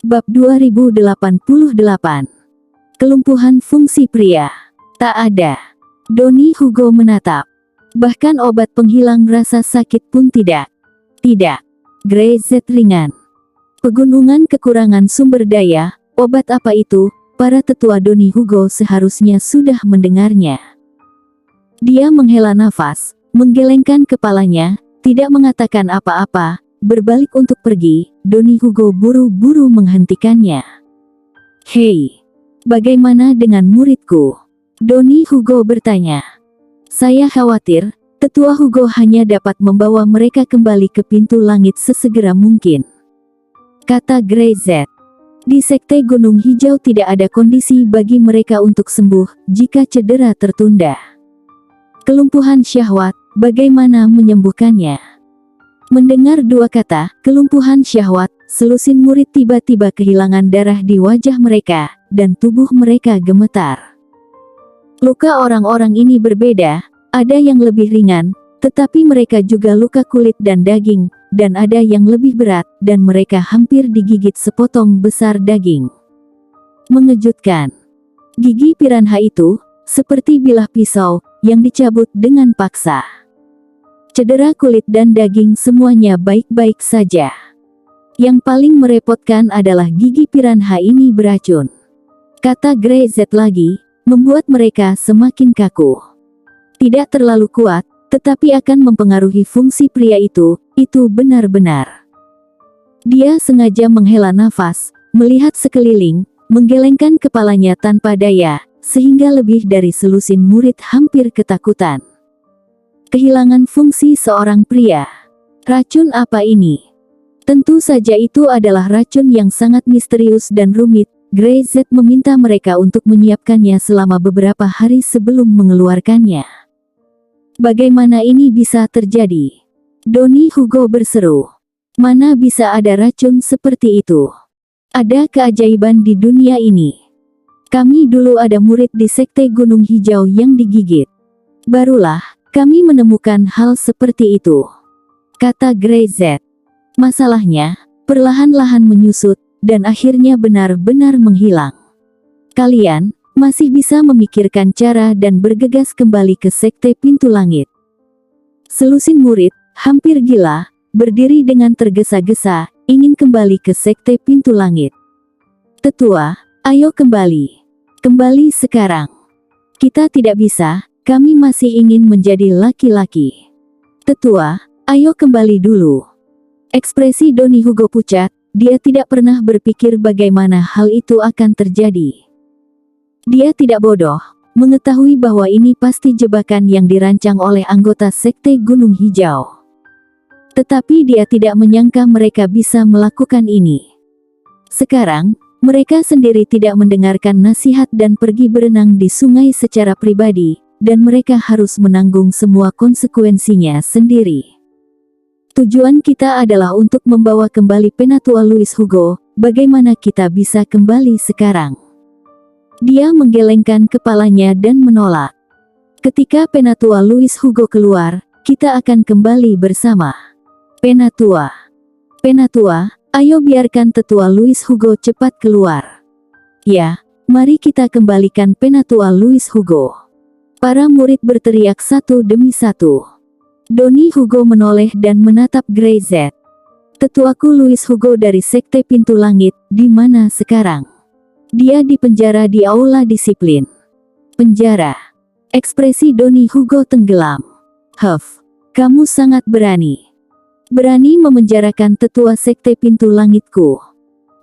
Bab 2088. Kelumpuhan fungsi pria. Tak ada. Donnie Hugo menatap. Bahkan obat penghilang rasa sakit pun tidak. Tidak. Greyset ringan. Pegunungan kekurangan sumber daya, obat apa itu? Para tetua Donnie Hugo seharusnya sudah mendengarnya. Dia menghela nafas, menggelengkan kepalanya, tidak mengatakan apa-apa, berbalik untuk pergi. Donnie Hugo buru-buru menghentikannya. Hei, bagaimana dengan muridku? Donnie Hugo bertanya. Saya khawatir, tetua Hugo hanya dapat membawa mereka kembali ke pintu langit sesegera mungkin, kata Greyset. Di Sekte Gunung Hijau tidak ada kondisi bagi mereka untuk sembuh jika cedera tertunda. Kelumpuhan syahwat, bagaimana menyembuhkannya? Mendengar dua kata, kelumpuhan syahwat, selusin murid tiba-tiba kehilangan darah di wajah mereka, dan tubuh mereka gemetar. Luka orang-orang ini berbeda, ada yang lebih ringan, tetapi mereka juga luka kulit dan daging, dan ada yang lebih berat, dan mereka hampir digigit sepotong besar daging. Mengejutkan. Gigi piranha itu, seperti bilah pisau, yang dicabut dengan paksa. Cedera kulit dan daging semuanya baik-baik saja. Yang paling merepotkan adalah gigi piranha ini beracun, kata Greyset lagi, membuat mereka semakin kaku. Tidak terlalu kuat, tetapi akan mempengaruhi fungsi pria itu benar-benar. Dia sengaja menghela nafas, melihat sekeliling, menggelengkan kepalanya tanpa daya, sehingga lebih dari selusin murid hampir ketakutan. Kehilangan fungsi seorang pria. Racun apa ini? Tentu saja itu adalah racun yang sangat misterius dan rumit. Greyset meminta mereka untuk menyiapkannya selama beberapa hari sebelum mengeluarkannya. Bagaimana ini bisa terjadi? Donnie Hugo berseru. Mana bisa ada racun seperti itu? Ada keajaiban di dunia ini. Kami dulu ada murid di Sekte Gunung Hijau yang digigit. Barulah kami menemukan hal seperti itu, kata Greyset. Masalahnya, perlahan-lahan menyusut, dan akhirnya benar-benar menghilang. Kalian masih bisa memikirkan cara dan bergegas kembali ke Sekte Pintu Langit. Selusin murid, hampir gila, berdiri dengan tergesa-gesa, ingin kembali ke Sekte Pintu Langit. Tetua, ayo kembali. Kembali sekarang. Kita tidak bisa, kami masih ingin menjadi laki-laki. Tetua, ayo kembali dulu. Ekspresi Donnie Hugo pucat. Dia tidak pernah berpikir bagaimana hal itu akan terjadi. Dia tidak bodoh, mengetahui bahwa ini pasti jebakan yang dirancang oleh anggota Sekte Gunung Hijau. Tetapi dia tidak menyangka mereka bisa melakukan ini. Sekarang, mereka sendiri tidak mendengarkan nasihat dan pergi berenang di sungai secara pribadi, dan mereka harus menanggung semua konsekuensinya sendiri. Tujuan kita adalah untuk membawa kembali Penatua Louis Hugo. Bagaimana kita bisa kembali sekarang? Dia menggelengkan kepalanya dan menolak. Ketika Penatua Louis Hugo keluar, kita akan kembali bersama. Penatua, ayo biarkan Tetua Louis Hugo cepat keluar. Ya, mari kita kembalikan Penatua Louis Hugo. Para murid berteriak satu demi satu. Donnie Hugo menoleh dan menatap Greyset. Tetuaku Louis Hugo dari Sekte Pintu Langit, di mana sekarang? Dia dipenjara di aula disiplin. Penjara. Ekspresi Donnie Hugo tenggelam. Huff, kamu sangat berani. Berani memenjarakan tetua Sekte Pintu Langitku.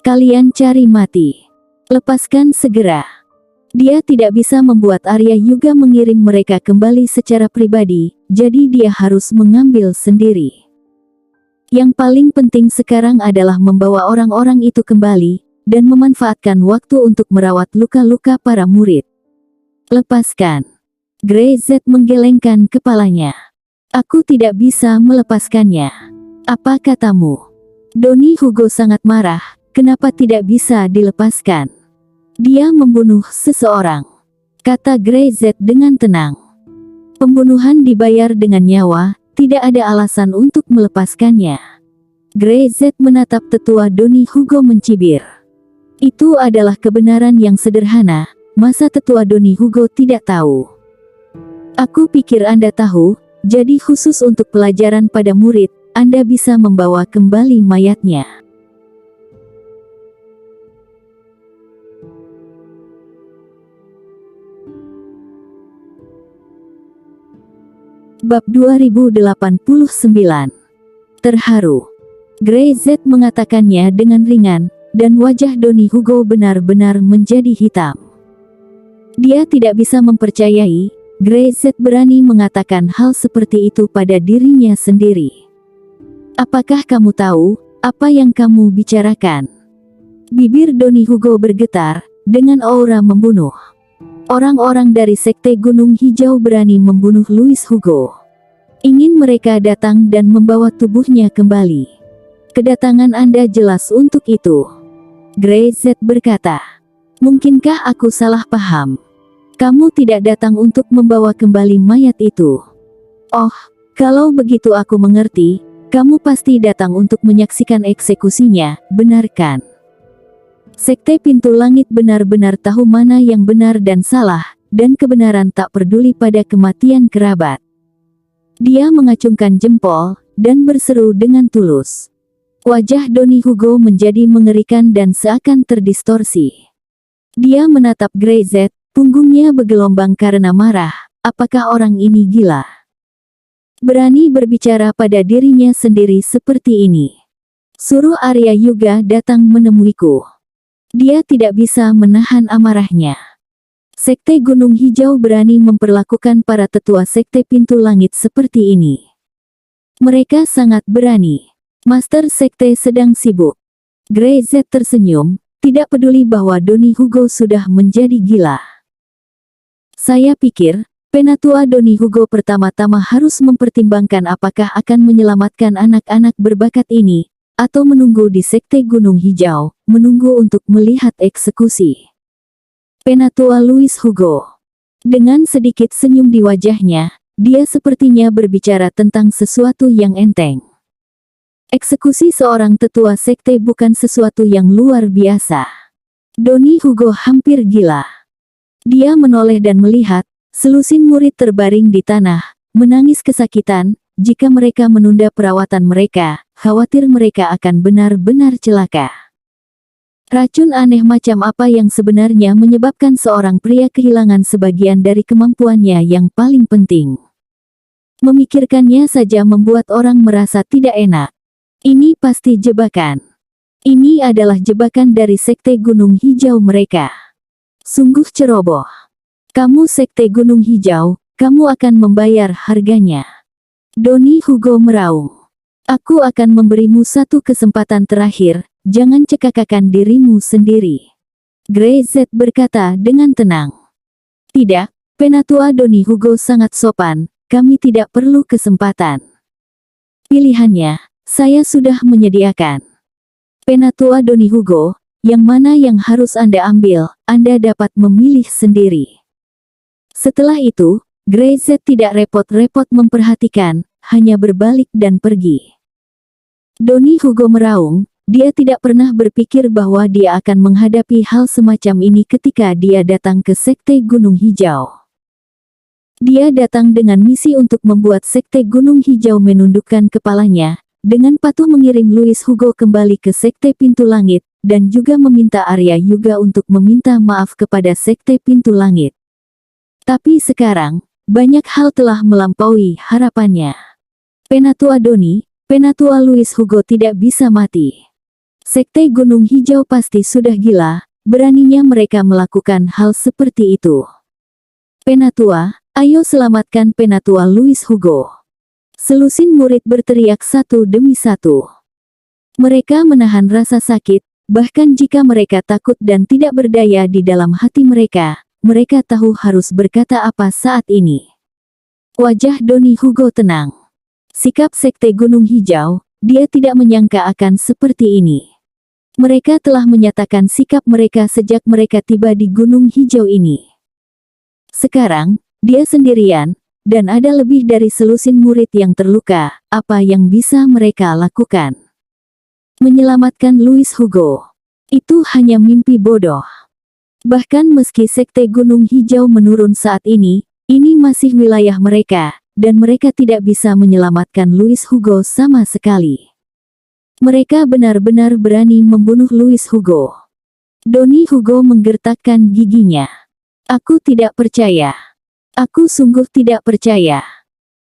Kalian cari mati. Lepaskan segera. Dia tidak bisa membuat Arya Yuga mengirim mereka kembali secara pribadi, jadi dia harus mengambil sendiri. Yang paling penting sekarang adalah membawa orang-orang itu kembali, dan memanfaatkan waktu untuk merawat luka-luka para murid. Lepaskan. Greyset menggelengkan kepalanya. Aku tidak bisa melepaskannya. Apa katamu? Donnie Hugo sangat marah, kenapa tidak bisa dilepaskan? Dia membunuh seseorang, kata Greyset dengan tenang. Pembunuhan dibayar dengan nyawa, tidak ada alasan untuk melepaskannya. Greyset menatap tetua Donnie Hugo mencibir. Itu adalah kebenaran yang sederhana, masa tetua Doni Hugo tidak tahu? Aku pikir Anda tahu, jadi khusus untuk pelajaran pada murid, Anda bisa membawa kembali mayatnya. Bab 2089. Terharu. Grey Z mengatakannya dengan ringan, dan wajah Doni Hugo benar-benar menjadi hitam. Dia tidak bisa mempercayai, Grey Z berani mengatakan hal seperti itu pada dirinya sendiri. Apakah kamu tahu, apa yang kamu bicarakan? Bibir Doni Hugo bergetar, dengan aura membunuh. Orang-orang dari Sekte Gunung Hijau berani membunuh Louis Hugo. Ingin mereka datang dan membawa tubuhnya kembali. Kedatangan Anda jelas untuk itu. Grey Z berkata. Mungkinkah aku salah paham? Kamu tidak datang untuk membawa kembali mayat itu. Oh, kalau begitu aku mengerti, kamu pasti datang untuk menyaksikan eksekusinya, benar kan? Sekte Pintu Langit benar-benar tahu mana yang benar dan salah, dan kebenaran tak peduli pada kematian kerabat. Dia mengacungkan jempol, dan berseru dengan tulus. Wajah Doni Hugo menjadi mengerikan dan seakan terdistorsi. Dia menatap Grey Z, punggungnya bergelombang karena marah. Apakah orang ini gila? Berani berbicara pada dirinya sendiri seperti ini. Suruh Arya Yuga datang menemuiku. Dia tidak bisa menahan amarahnya. Sekte Gunung Hijau berani memperlakukan para tetua Sekte Pintu Langit seperti ini. Mereka sangat berani. Master Sekte sedang sibuk. Grey Z tersenyum, tidak peduli bahwa Doni Hugo sudah menjadi gila. Saya pikir, Penatua Doni Hugo pertama-tama harus mempertimbangkan apakah akan menyelamatkan anak-anak berbakat ini, atau menunggu di Sekte Gunung Hijau, menunggu untuk melihat eksekusi. Penatua Louis Hugo. Dengan sedikit senyum di wajahnya, dia sepertinya berbicara tentang sesuatu yang enteng. Eksekusi seorang tetua sekte bukan sesuatu yang luar biasa. Doni Hugo hampir gila. Dia menoleh dan melihat, selusin murid terbaring di tanah, menangis kesakitan. Jika mereka menunda perawatan mereka, khawatir mereka akan benar-benar celaka. Racun aneh macam apa yang sebenarnya menyebabkan seorang pria kehilangan sebagian dari kemampuannya yang paling penting? Memikirkannya saja membuat orang merasa tidak enak. Ini pasti jebakan. Ini adalah jebakan dari Sekte Gunung Hijau mereka. Sungguh ceroboh. Kamu Sekte Gunung Hijau, kamu akan membayar harganya. Doni Hugo meraung. Aku akan memberimu satu kesempatan terakhir, jangan cekakakan dirimu sendiri. Grey Z berkata dengan tenang. Tidak, Penatua Doni Hugo sangat sopan, kami tidak perlu kesempatan. Pilihannya, saya sudah menyediakan. Penatua Doni Hugo, yang mana yang harus Anda ambil, Anda dapat memilih sendiri. Setelah itu, Grey Z tidak repot-repot memperhatikan, hanya berbalik dan pergi. Doni Hugo meraung, dia tidak pernah berpikir bahwa dia akan menghadapi hal semacam ini ketika dia datang ke Sekte Gunung Hijau. Dia datang dengan misi untuk membuat Sekte Gunung Hijau menundukkan kepalanya, dengan patuh mengirim Louis Hugo kembali ke Sekte Pintu Langit, dan juga meminta Arya Yuga untuk meminta maaf kepada Sekte Pintu Langit. Tapi sekarang, banyak hal telah melampaui harapannya. Penatua Doni, Penatua Louis Hugo tidak bisa mati. Sekte Gunung Hijau pasti sudah gila, beraninya mereka melakukan hal seperti itu. Penatua, ayo selamatkan Penatua Louis Hugo. Selusin murid berteriak satu demi satu. Mereka menahan rasa sakit, bahkan jika mereka takut dan tidak berdaya di dalam hati mereka. Mereka tahu harus berkata apa saat ini. Wajah Doni Hugo tenang. Sikap Sekte Gunung Hijau, dia tidak menyangka akan seperti ini. Mereka telah menyatakan sikap mereka sejak mereka tiba di Gunung Hijau ini. Sekarang, dia sendirian, dan ada lebih dari selusin murid yang terluka. Apa yang bisa mereka lakukan? Menyelamatkan Louis Hugo. Itu hanya mimpi bodoh. Bahkan meski Sekte Gunung Hijau menurun saat ini masih wilayah mereka, dan mereka tidak bisa menyelamatkan Luis Hugo sama sekali. Mereka benar-benar berani membunuh Luis Hugo. Donny Hugo menggertakkan giginya. Aku tidak percaya. Aku sungguh tidak percaya.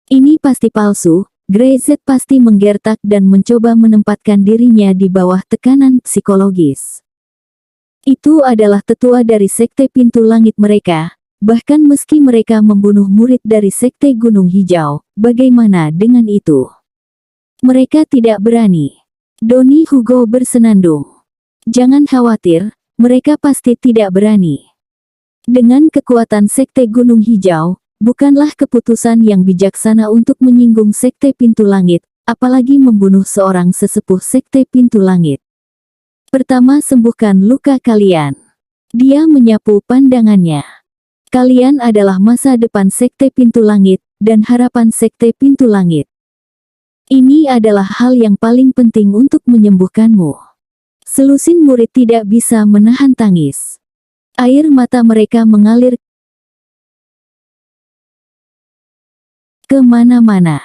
Ini pasti palsu. Grey-Z pasti menggertak dan mencoba menempatkan dirinya di bawah tekanan psikologis. Itu adalah tetua dari Sekte Pintu Langit mereka. Bahkan meski mereka membunuh murid dari Sekte Gunung Hijau, bagaimana dengan itu? Mereka tidak berani. Donny Hugo bersenandung. Jangan khawatir, mereka pasti tidak berani. Dengan kekuatan Sekte Gunung Hijau, bukanlah keputusan yang bijaksana untuk menyinggung Sekte Pintu Langit, apalagi membunuh seorang sesepuh Sekte Pintu Langit. Pertama, sembuhkan luka kalian. Dia menyapu pandangannya. Kalian adalah masa depan Sekte Pintu Langit, dan harapan Sekte Pintu Langit. Ini adalah hal yang paling penting untuk menyembuhkanmu. Selusin murid tidak bisa menahan tangis. Air mata mereka mengalir kemana-mana.